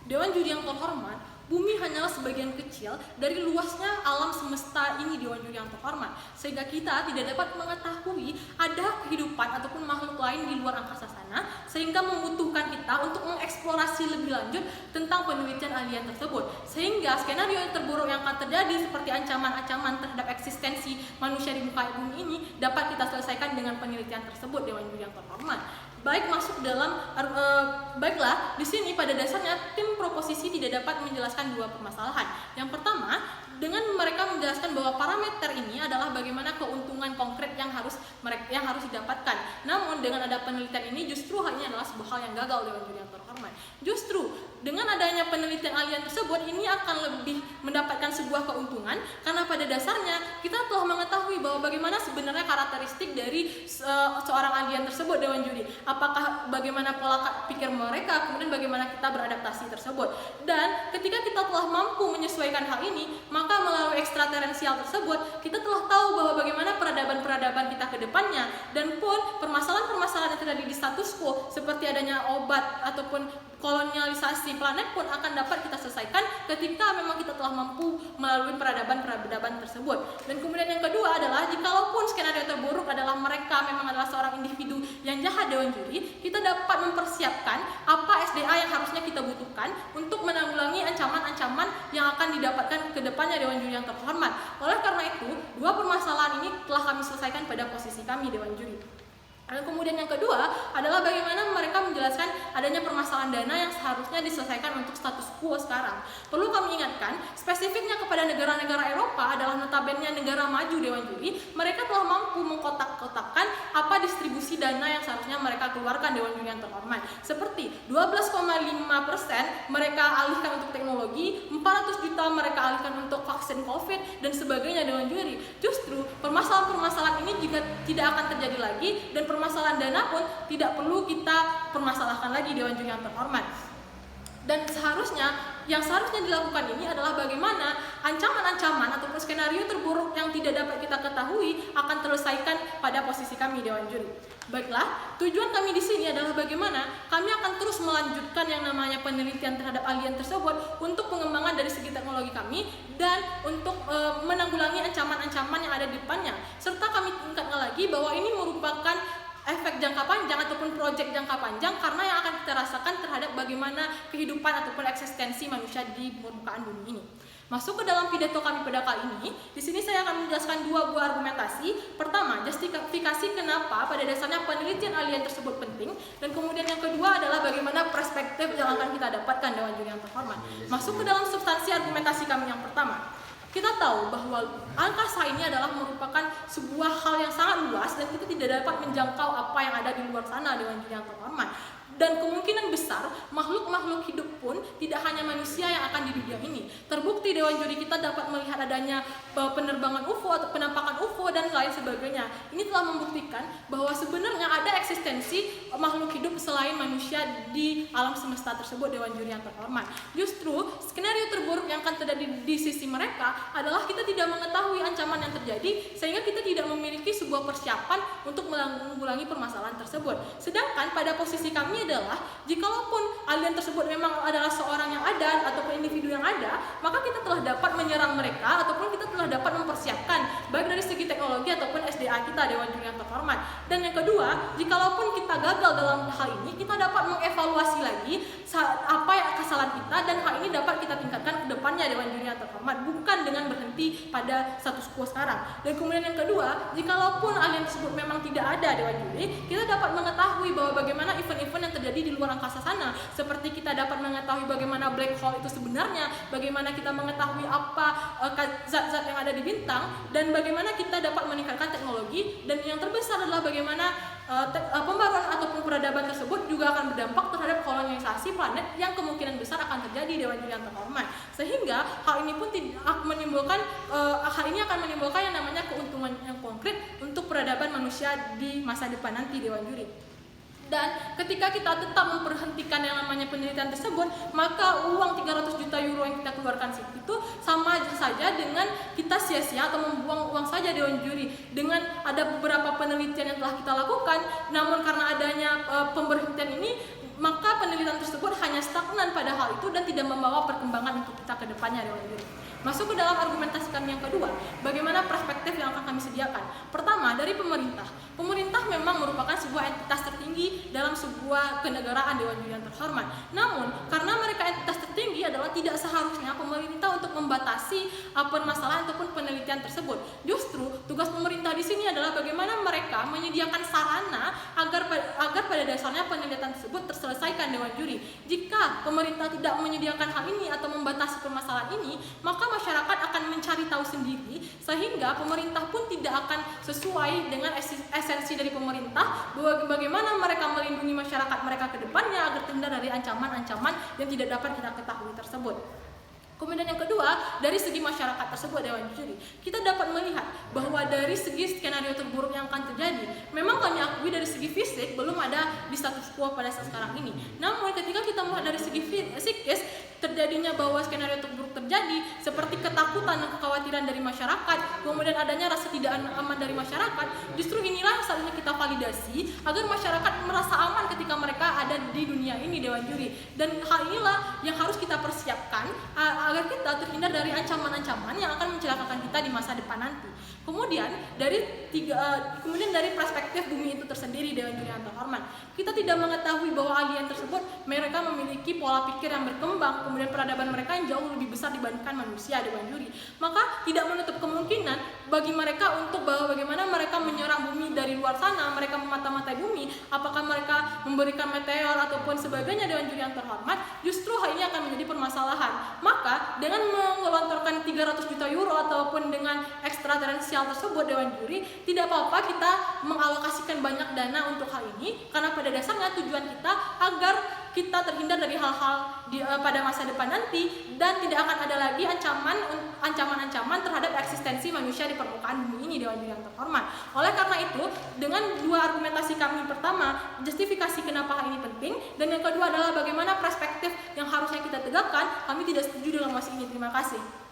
Dewan Juri yang terhormat, bumi hanyalah sebagian kecil dari luasnya alam semesta ini, Dewan Juri yang terhormat, sehingga kita tidak dapat mengetahui ada kehidupan ataupun makhluk lain di luar angkasa sana, sehingga membutuhkan kita untuk mengeksplorasi lebih lanjut tentang penelitian alien tersebut. Sehingga skenario yang terburuk yang akan terjadi seperti ancaman-ancaman terhadap eksistensi manusia di muka bumi ini dapat kita selesaikan dengan penelitian tersebut, Dewan Juri yang terhormat. Baiklah, di sini pada dasarnya tim proposisi tidak dapat menjelaskan dua permasalahan. Yang pertama, dengan mereka menjelaskan bahwa parameter ini adalah bagaimana keuntungan konkret yang harus didapatkan. Namun dengan ada penelitian ini justru hal ini adalah sebuah hal yang gagal, Dewan Juri yang terhormat. Justru dengan adanya penelitian alien tersebut ini akan lebih mendapatkan sebuah keuntungan, karena pada dasarnya kita telah mengetahui bahwa bagaimana sebenarnya karakteristik dari seorang alien tersebut, Dewan Juri. Apakah bagaimana pola pikir mereka, kemudian bagaimana kita beradaptasi tersebut. Dan ketika kita telah mampu menyesuaikan hal ini, maka melalui ekstraterensial tersebut kita telah tahu bahwa bagaimana peradaban-peradaban kita ke depannya, dan pun permasalahan-permasalahan yang terjadi di status quo seperti adanya obat ataupun kolonialisasi planet pun akan dapat kita selesaikan ketika memang kita telah mampu melalui peradaban-peradaban tersebut. Dan kemudian yang kedua adalah jikalaupun skenario terburuk adalah mereka memang adalah seorang individu yang jahat, Dewan Juri, kita dapat mempersiapkan apa SDA yang harusnya kita butuhkan untuk menanggulangi ancaman-ancaman yang akan didapatkan ke depannya, Dewan Juri yang terhormat. Oleh karena itu, dua permasalahan ini telah kami selesaikan pada posisi kami, Dewan Juri. Dan kemudian yang kedua adalah bagaimana mereka menjelaskan adanya permasalahan dana yang seharusnya diselesaikan untuk status quo sekarang. Perlu kami ingatkan, spesifiknya kepada negara-negara Eropa adalah notabene negara maju, Dewan Juri. Mereka telah mampu mengkotak-kotakkan apa distribusi dana yang seharusnya mereka keluarkan, Dewan Juri yang terhormat. Seperti 12,5% mereka alihkan untuk teknologi, 400 juta mereka alihkan untuk vaksin COVID, dan sebagainya, Dewan Juri. Justru permasalahan-permasalahan ini juga tidak akan terjadi lagi, dan permasalahan dana pun tidak perlu kita permasalahkan lagi, Dewan Juri yang terhormat. Dan yang seharusnya dilakukan ini adalah bagaimana ancaman-ancaman ataupun skenario terburuk yang tidak dapat kita ketahui akan terselesaikan pada posisi kami, Dewan Juri. Baiklah, tujuan kami di sini adalah bagaimana kami akan terus melanjutkan yang namanya penelitian terhadap alien tersebut untuk pengembangan dari segi teknologi kami dan untuk menanggulangi ancaman-ancaman yang ada di depannya. Serta kami tingkatkan lagi bahwa ini merupakan efek jangka panjang ataupun proyek jangka panjang, karena yang akan kita rasakan terhadap bagaimana kehidupan ataupun eksistensi manusia di permukaan bumi ini. Masuk ke dalam pidato kami pada kali ini, di sini saya akan menjelaskan dua buah argumentasi. Pertama, justifikasi kenapa pada dasarnya penelitian alien tersebut penting, dan kemudian yang kedua adalah bagaimana perspektif yang akan kita dapatkan, Dewan Juri yang terhormat. Masuk ke dalam substansi argumentasi kami yang pertama. Kita tahu bahwa angkasa ini adalah merupakan sebuah hal yang sangat luas dan kita tidak dapat menjangkau apa yang ada di luar sana, Dewan Juri yang terhormat. Dan kemungkinan besar makhluk-makhluk hidup pun tidak hanya manusia yang akan di dunia ini. Terbukti, Dewan Juri, kita dapat melihat adanya penerbangan UFO atau penampakan UFO dan lain sebagainya. Ini telah membuktikan bahwa sebenarnya ada eksistensi makhluk hidup selain manusia di alam semesta tersebut, Dewan Juri yang terhormat. Justru skenario terburuk yang akan terjadi di sisi mereka adalah kita tidak mengetahui ancaman yang terjadi, sehingga kita tidak memiliki sebuah persiapan untuk menanggulangi permasalahan tersebut. Sedangkan pada posisi kami adalah jikalaupun alien tersebut memang adalah seorang yang ada ataupun individu yang ada, maka kita telah dapat menyerang mereka ataupun kita telah dapat mempersiapkan baik dari segi teknologi ataupun SDA kita, Dewan Juri yang terhormat. Dan yang kedua, jikalaupun kita gagal dalam hal ini, kita dapat mengevaluasi lagi apa yang kesalahan kita, dan hal ini dapat kita tingkatkan ke depannya, Dewan Juri yang terhormat, bukan dengan berhenti pada status quo sekarang. Dan kemudian yang kedua, jikalaupun alien tersebut memang tidak ada, Dewan Juri, kita dapat mengetahui bahwa bagaimana event-event yang terjadi di luar angkasa sana, seperti kita dapat mengetahui bagaimana black hole itu sebenarnya, bagaimana kita mengetahui apa zat-zat yang ada di bintang, dan bagaimana kita dapat meningkatkan teknologi. Dan yang terbesar adalah bagaimana pembaruan ataupun peradaban tersebut juga akan berdampak terhadap kolonialisasi planet yang kemungkinan besar akan terjadi, Dewan Juri yang terhormat. Sehingga hal ini pun akan menimbulkan yang namanya keuntungan yang konkret untuk peradaban manusia di masa depan nanti, Dewan Juri. Dan ketika kita tetap memperhentikan yang namanya penelitian tersebut, maka uang 300 juta euro yang kita keluarkan itu sama saja dengan kita sia-sia atau membuang uang saja, Dewan Juri. Dengan ada beberapa penelitian yang telah kita lakukan, namun karena adanya pemberhentian ini, maka penelitian tersebut hanya stagnan pada hal itu dan tidak membawa perkembangan untuk kita ke depannya, Dewan Juri. Masuk ke dalam argumentasi kami yang kedua, bagaimana perspektif yang akan kami sediakan. Pertama, dari pemerintah. Pemerintah memang merupakan sebuah entitas tertinggi dalam sebuah kenegaraan, Dewan Juri yang terhormat. Namun, karena mereka entitas tertinggi adalah tidak seharusnya pemerintah untuk membatasi permasalahan ataupun penelitian tersebut. Justru tugas pemerintah di sini adalah bagaimana mereka menyediakan sarana agar pada dasarnya penelitian tersebut terselesaikan, Dewan Juri. Jika pemerintah tidak menyediakan hal ini atau membatasi permasalahan ini, maka masyarakat akan mencari tahu sendiri, sehingga pemerintah pun tidak akan sesuai dengan esensi dari pemerintah, bagaimana mereka melindungi masyarakat mereka ke depannya agar terhindar dari ancaman-ancaman yang tidak dapat kita ketahui tersebut. Kemudian yang kedua, dari segi masyarakat tersebut, Dewan Juri, kita dapat melihat bahwa dari segi skenario terburuk yang akan terjadi, memang kami akui dari segi fisik belum ada di status quo pada saat sekarang ini. Namun ketika kita melihat dari segi psikis, terjadinya bahwa skenario terburuk terjadi seperti ketakutan dan kekhawatiran dari masyarakat, kemudian adanya rasa tidak aman dari masyarakat, justru inilah saat ini kita validasi agar masyarakat merasa aman ketika mereka ada di dunia ini, Dewan Juri. Dan hal inilah yang harus kita persiapkan agar kita terhindar dari ancaman-ancaman yang akan mencelakakan kita di masa depan nanti. Kemudian dari perspektif bumi itu tersendiri, Dewan Juri yang terhormat, kita tidak mengetahui bahwa alien tersebut mereka memiliki pola pikir yang berkembang, kemudian peradaban mereka yang jauh lebih besar dibandingkan manusia, Dewan Juri. Maka tidak menutup kemungkinan bagi mereka untuk bahwa bagaimana mereka menyerang bumi dari luar sana, mereka memata-matai bumi, apakah mereka memberikan meteor ataupun sebagainya, Dewan Juri yang terhormat, justru hal ini akan menjadi permasalahan. Maka dengan mengelontorkan 300 juta euro ataupun dengan ekstraterensial tersebut, Dewan Juri, tidak apa-apa kita mengalokasikan banyak dana untuk hal ini, karena pada dasarnya tujuan kita agar kita terhindar dari hal-hal pada masa depan nanti, dan tidak akan ada lagi ancaman-ancaman terhadap eksistensi manusia di permukaan bumi ini, Dewan Juri yang terhormat. Oleh karena itu, dengan dua argumentasi kami, pertama, justifikasi kenapa hal ini penting, dan yang kedua adalah bagaimana perspektif yang harusnya kita tegakkan, kami tidak setuju dengan mosi ini. Terima kasih.